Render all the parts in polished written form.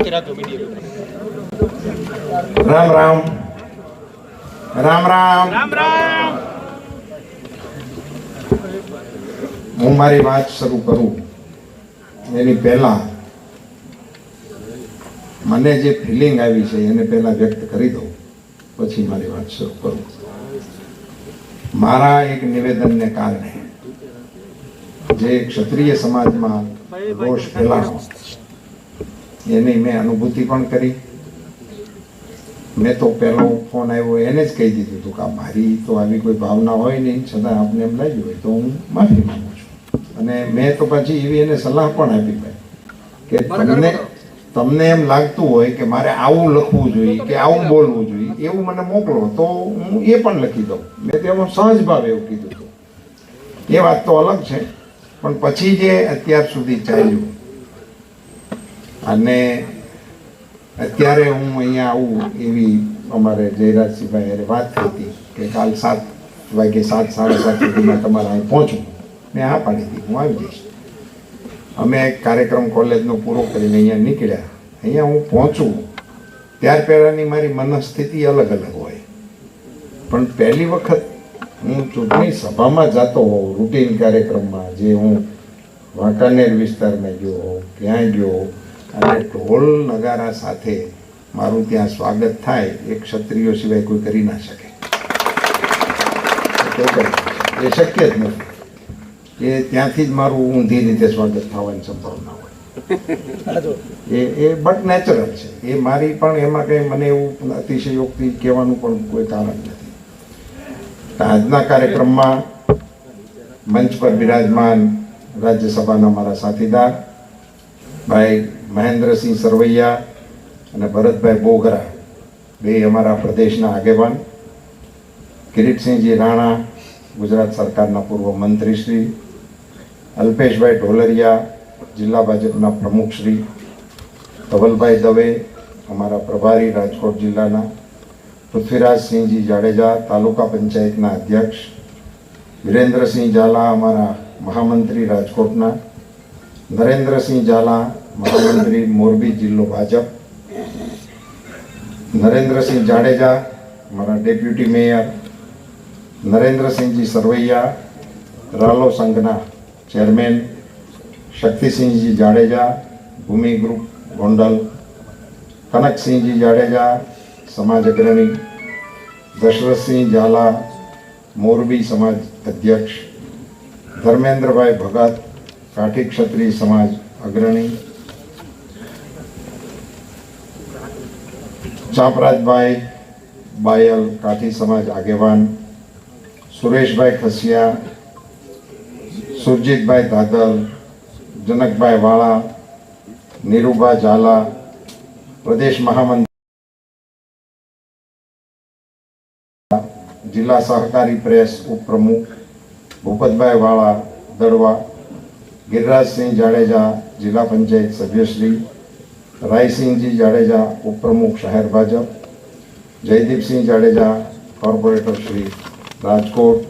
રામ રામ રામ રામ રામ રામ. હું મારી વાત શરૂ કરું એની પહેલા મને જે ફિલિંગ આવી છે એને પહેલા વ્યક્ત કરી દઉં, પછી મારી વાત શરૂ કરું. મારા એક નિવેદનને કારણે જે ક્ષત્રિય સમાજમાં રોષ ફેલાયો એની મેં અનુભૂતિ પણ કરી. મેં તો પહેલો ફોન આવ્યો એને જ કહી દીધું હતું કે મારી તો આવી કોઈ ભાવના હોય નહીં, છતાં આપને એમ લાગ્યું હોય તો હું માફી માંગુ છું. અને મેં તો પછી એવી એને સલાહ પણ આપી કે તમને એમ લાગતું હોય કે મારે આવું લખવું જોઈએ કે આવું બોલવું જોઈએ, એવું મને મોકલો તો હું એ પણ લખી દઉં. મેં તેમાં સહજ ભાવ એવું કીધું હતું. એ વાત તો અલગ છે, પણ પછી જે અત્યાર સુધી ચાલ્યું અને અત્યારે હું અહીંયા આવું એવી અમારે જયરાજસિંહભાઈ અરે વાત થઈ હતી કે કાલ 7 વાગે 7 સાડા 7 સુધીમાં તમારે અહીં પહોંચવું. મેં હા પાડી હતી, હું આવી જઈશ. અમે એક કાર્યક્રમ કોલેજનો પૂરો કરીને અહીંયા નીકળ્યા. અહીંયા હું પહોંચું ત્યાર પહેલાંની મારી મનસ્થિતિ અલગ અલગ હોય, પણ પહેલી વખત હું ચૂંટણી સભામાં જતો હોઉં રૂટીન કાર્યક્રમમાં, જે હું વાંકાનેર વિસ્તારમાં ગયો હોઉં, ત્યાં ગયો અને ઢોલ નગારા સાથે મારું ત્યાં સ્વાગત થાય એ ક્ષત્રિયો સિવાય કોઈ કરી ના શકે. એ શક્ય જ નથી. એ ત્યાંથી જ મારું ઊંધી રીતે સ્વાગત થવાની સંભાવના હોય. એ બટ નેચરલ છે. એ મારી પણ એમાં કંઈ મને એવું અતિશયોક્તિ કહેવાનું પણ કોઈ કારણ નથી. આજના કાર્યક્રમમાં મંચ પર બિરાજમાન રાજ્યસભાના મારા સાથીદાર ભાઈ મહેન્દ્રસિંહ સરવૈયા અને ભરતભાઈ બોગરા, બે અમારા પ્રદેશના આગેવાન, કિરીટસિંહજી રાણા ગુજરાત સરકારના પૂર્વ મંત્રી શ્રી, અલ્પેશભાઈ ઢોલરિયા જિલ્લા ભાજપના પ્રમુખ શ્રી, ધવલભાઈ દવે અમારા પ્રભારી રાજકોટ જિલ્લાના, પૃથ્વીરાજસિંહજી જાડેજા તાલુકા પંચાયતના અધ્યક્ષ, વિરેન્દ્રસિંહ ઝાલા અમારા મહામંત્રી રાજકોટના, નરેન્દ્રસિંહ ઝાલા મહામંત્રી મોરબી જિલ્લો ભાજપ, નરેન્દ્રસિંહ જાડેજા અમારા ડેપ્યુટી મેયર, નરેન્દ્રસિંહજી સરવૈયા રાલો સંઘના ચેરમેન, શક્તિસિંહજી જાડેજા ભૂમિ ગ્રુપ ગોંડલ, કનકસિંહજી જાડેજા સમાજ અગ્રણી, દશરથસિંહ ઝાલા મોરબી સમાજ અધ્યક્ષ, ધર્મેન્દ્રભાઈ ભગત કાઠી ક્ષત્રિય સમાજ અગ્રણી, ચાપરાજભાઈ બાયલ કાઠી સમાજ આગેવાન, સુરેશભાઈ ખસિયા, સુરજીતભાઈ દાદલ, જનકભાઈ વાળા, નીરુભા ઝાલા પ્રદેશ મહામંત્રી, જિલ્લા સહકારી પ્રેસ ઉપપ્રમુખ ભૂપતભાઈ વાળા દડવા, ગિરિરાજસિંહ જાડેજા જિલ્લા પંચાયત સભ્યશ્રી, રાયસિંહજી જાડેજા ઉપપ્રમુખ શહેર ભાજપ, જયદીપસિંહ જાડેજા કોર્પોરેટર શ્રી રાજકોટ,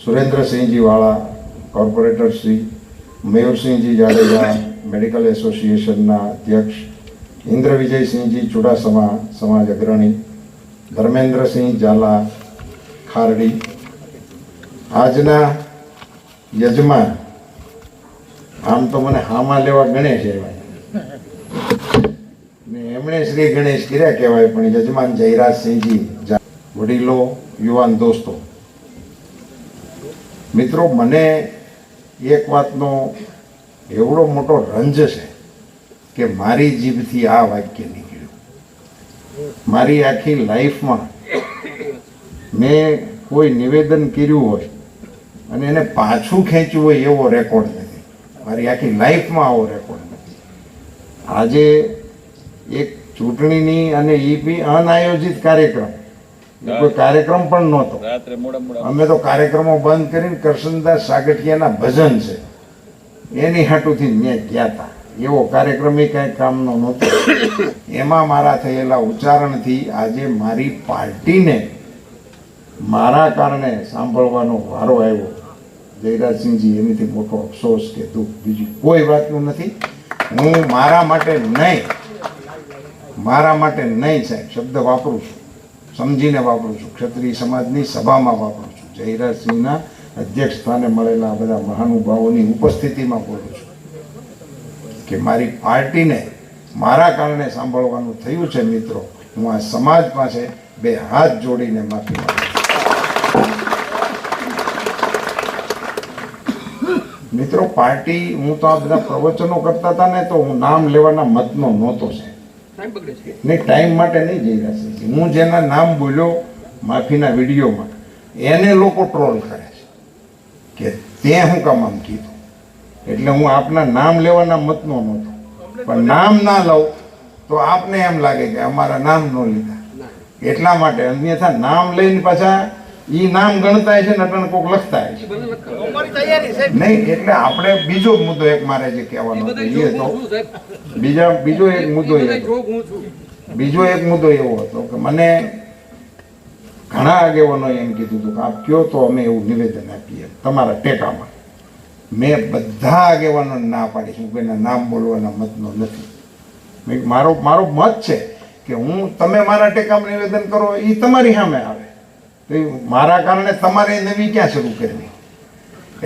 સુરેન્દ્રસિંહજી વાળા કોર્પોરેટર શ્રી, મયુરસિંહજી જાડેજા મેડિકલ એસોસિએશનના અધ્યક્ષ, ઇન્દ્ર વિજયસિંહજી ચુડાસમા સમાજ અગ્રણી, ધર્મેન્દ્રસિંહ ઝાલા ખારડી. આજના યજમાન આમ તો મને હામાં લેવા ગણેશ એવાય ને એમણે શ્રી ગણેશ કર્યા કહેવાય, પણ યજમાન જયરાજસિંહજી, વડીલો, યુવાન દોસ્તો, મિત્રો, મને એક વાતનો એવડો મોટો રંજ છે કે મારી જીભથી આ વાક્ય નીકળ્યું. મારી આખી લાઈફમાં મેં કોઈ નિવેદન કર્યું હોય અને એને પાછું ખેંચ્યું હોય એવો રેકોર્ડ નથી. મારી આખી લાઈફમાં આવો રેકોર્ડ નથી. આજે એક ચૂંટણીની અને એ બી અનાયોજિત કાર્યક્રમ, કોઈ કાર્યક્રમ પણ નહોતો. અમે તો કાર્યક્રમો બંધ કરીને કરશનદાસ સાગઠિયાના ભજન છે એની હાટુથી મેં ગયા હતા. એવો કાર્યક્રમ એ કાંઈ કામનો નહોતો. એમાં મારા થયેલા ઉચ્ચારણથી આજે મારી પાર્ટીને મારા કારણે સાંભળવાનો વારો આવ્યો. જયરાજસિંહજી, એનાથી મોટો અફસોસ કે દુઃખ બીજું કોઈ વાતનું નથી. હું મારા માટે નહીં, મારા માટે નહીં સાહેબ શબ્દ વાપરું છું, સમજીને વાપરું છું, ક્ષત્રિય સમાજની સભામાં વાપરું છું, જયરાજસિંહના અધ્યક્ષ સ્થાને મળેલા આ બધા મહાનુભાવોની ઉપસ્થિતિમાં બોલું છું કે મારી પાર્ટીને મારા કારણે સાંભળવાનું થયું છે. મિત્રો, હું આ સમાજ પાસે બે હાથ જોડીને માફી માંગુ છું. મિત્રો, પાર્ટી હું તો આ બધા પ્રવચનો કરતા હતા ને તો હું નામ લેવાના મતનો નહોતો છે ને, ટાઈમ માટે નહીં જઈ રહ્યા છે. હું જેના નામ બોલ્યો માફીના વિડીયોમાં એને લોકો ટ્રોલ કરે છે કે તે હું કામ આમ કીધું. એટલે હું આપના નામ લેવાના મતનો નહોતો, પણ નામ ના લઉં તો આપને એમ લાગે કે અમારા નામ ન લીધા એટલા માટે. અન્યથા નામ લઈને પાછા ઈ નામ ગણતા છે ને અટણ કોક લખતા છે નહીં. એટલે આપણે બીજો મુદ્દો એક મારે જે કહેવાનો હતો એ તો બીજો એક મુદ્દો એવો હતો કે મને ઘણા આગેવાનો એમ કીધું હતું કે આપ કયો તો અમે એવું નિવેદન આપીએ તમારા ટેકામાં. મેં બધા આગેવાનોને ના પાડીશું કે એના નામ બોલવાના મતનો નથી. મારો મત છે કે તમે મારા ટેકામાં નિવેદન કરો એ તમારી સામે આવે, તો મારા કારણે તમારે નવી ક્યાં શરૂ કરવી.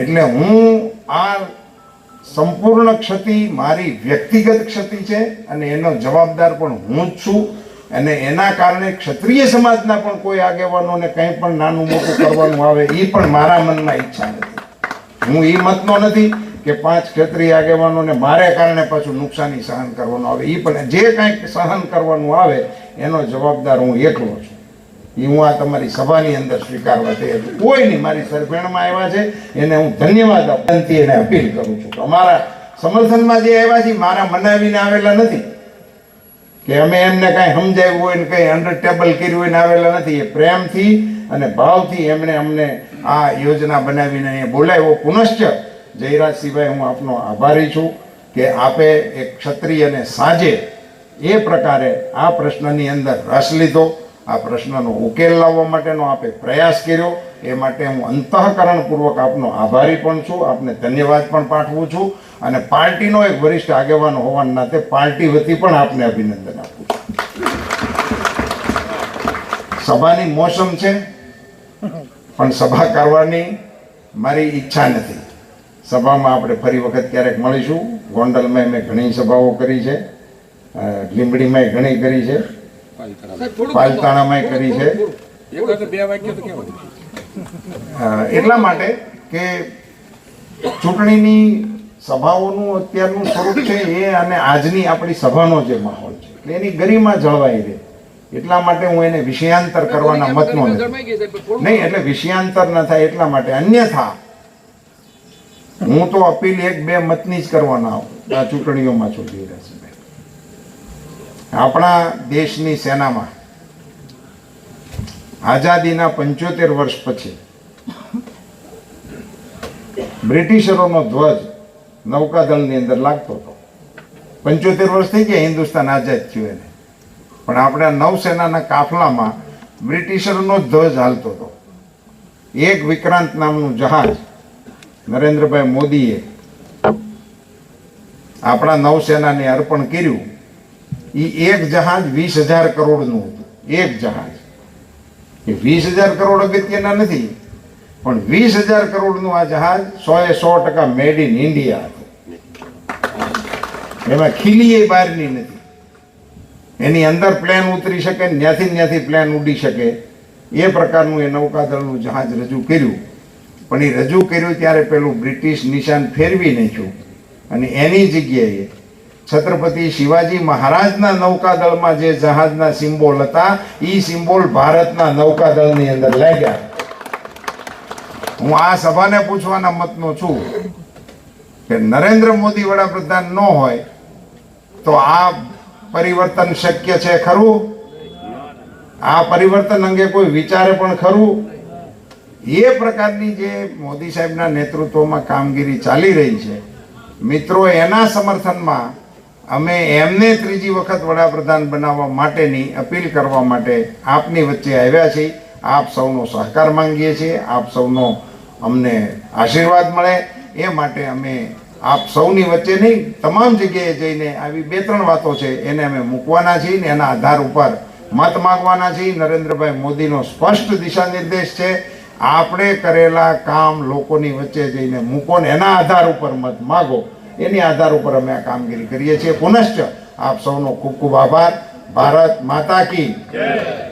એટલે હું આ સંપૂર્ણ ક્ષતિ મારી વ્યક્તિગત ક્ષતિ છે અને એનો જવાબદાર પણ હું જ છું. અને એના કારણે ક્ષત્રિય સમાજના પણ કોઈ આગેવાનોને કંઈ પણ નાનું મોટું કરવાનું આવે એ પણ મારા મનમાં ઈચ્છા નથી. હું એ મતનો નથી કે 5 ક્ષત્રિય આગેવાનોને મારે કારણે પાછું નુકસાની સહન કરવાનું આવે. એ પણ જે કાંઈક સહન કરવાનું આવે એનો જવાબદાર હું એકલો છું. એ હું આ તમારી સભાની અંદર સ્વીકારવા તૈયાર છું. કોઈ નહીં, મારી સરભેણમાં આવ્યા છે એને હું ધન્યવાદ આપતી એને અપીલ કરું છું કે અમારા સમર્થનમાં જે આવ્યા છે મારા મનાવીને આવેલા નથી કે અમે એમને કાંઈ સમજાવ્યું હોય ને કંઈ અંડર ટેબલ કર્યું હોય ને આવેલા નથી. એ પ્રેમથી અને ભાવથી એમણે અમને આ યોજના બનાવીને અહીંયા બોલાવ્યો. પુનશ્ચ જયરાજસિંહભાઈ, હું આપનો આભારી છું કે આપે એક ક્ષત્રિયને સાજે એ પ્રકારે આ પ્રશ્નની અંદર રસ લીધો, આ પ્રશ્નનો ઉકેલ લાવવા માટેનો આપે પ્રયાસ કર્યો. એ માટે હું અંતઃકરણપૂર્વક આપનો આભારી પણ છું, આપને ધન્યવાદ પણ પાઠવું છું. અને પાર્ટીનો એક વરિષ્ઠ આગેવાન હોવાના નાતે પાર્ટી વતી પણ આપને અભિનંદન આપું છું. સભાની મોસમ છે પણ સભા કરવાની મારી ઈચ્છા નથી. સભામાં આપણે ફરી વખત ક્યારેક મળીશું. ગોંડલમાં મેં ઘણી સભાઓ કરી છે, લીંબડીમાં ઘણી કરી છે, પાલતાણામાં કરી છે. એટલા માટે કે ચૂંટણીની સભાઓનું અત્યારનું સ્વરૂપ છે એ અને આજની આપણી સભાનો જે માહોલ છે એટલે એની ગરિમા જળવાઈ રહે એટલા માટે હું એને વિષયાંતર કરવાના મતનો નહીં. એટલે વિષયાંતર ન થાય એટલા માટે. અન્યથા હું તો અપીલ 1-2 મતની જ કરવાના આ ચૂંટણીઓમાં છું. આપણા દેશની સેનામાં આઝાદીના 75 વર્ષ પછી બ્રિટિશરોનો ધ્વજ નૌકાદળની અંદર લાગતો હતો. 75 વર્ષ થઈ ગયા હિન્દુસ્તાન આઝાદ થયું એને, પણ આપણે નૌસેનાના કાફલામાં બ્રિટિશરોનો ધ્વજ હાલતો હતો. એક વિક્રાંત નામનું જહાજ નરેન્દ્રભાઈ મોદીએ આપણા નૌસેનાને અર્પણ કર્યું. એ એક જહાજ 20,000 કરોડનું હતું. એક જહાજ એ 20,000 કરોડ અગત્યના નથી, પણ 20,000 કરોડનું આ જહાજ 100% મેડ ઇન ઇન્ડિયા હતું. એમાં ખીલી બહારની નથી. એની અંદર પ્લેન ઉતરી શકે, ત્યાંથી પ્લેન ઉડી શકે એ પ્રકારનું એ નૌકાદળનું જહાજ રજૂ કર્યું. પણ એ રજૂ કર્યું ત્યારે પેલું બ્રિટિશ નિશાન ફેરવી નાખ્યું અને એની જગ્યાએ છત્રપતિ શિવાજી મહારાજના નૌકાદળમાં જે જહાજના સિમ્બોલ હતા એ સિમ્બોલ ભારતના નૌકાદળની અંદર લાગ્યા. હું આ સભાને પૂછવાના મતનો છું કે નરેન્દ્ર મોદી વડાપ્રધાન ન હોય તો આ પરિવર્તન શક્ય છે ખરું? આ પરિવર્તન અંગે કોઈ વિચારે પણ ખરું? એ પ્રકારની જે મોદી સાહેબના નેતૃત્વમાં કામગીરી ચાલી રહી છે મિત્રો, એના સમર્થનમાં અમે એમને ત્રીજી વખત વડાપ્રધાન બનાવવા માટેની અપીલ કરવા માટે આપની વચ્ચે આવ્યા છીએ. આપ સૌનો સહકાર માંગીએ છીએ, આપ સૌનો અમને આશીર્વાદ મળે એ માટે અમે આપ સૌની વચ્ચે નહીં, તમામ જગ્યાએ જઈને આવી 2-3 વાતો છે એને અમે મૂકવાના છીએ ને એના આધાર ઉપર મત માંગવાના છીએ. નરેન્દ્રભાઈ મોદીનો સ્પષ્ટ દિશા નિર્દેશ છે, આપણે કરેલા કામ લોકોની વચ્ચે જઈને મૂકો ને એના આધાર ઉપર મત માગો. એની આધાર ઉપર અમે આ કામગીરી કરીએ છીએ. પુનશ્ચ આપ સૌનો ખૂબ ખૂબ આભાર. ભારત માતા કી જય.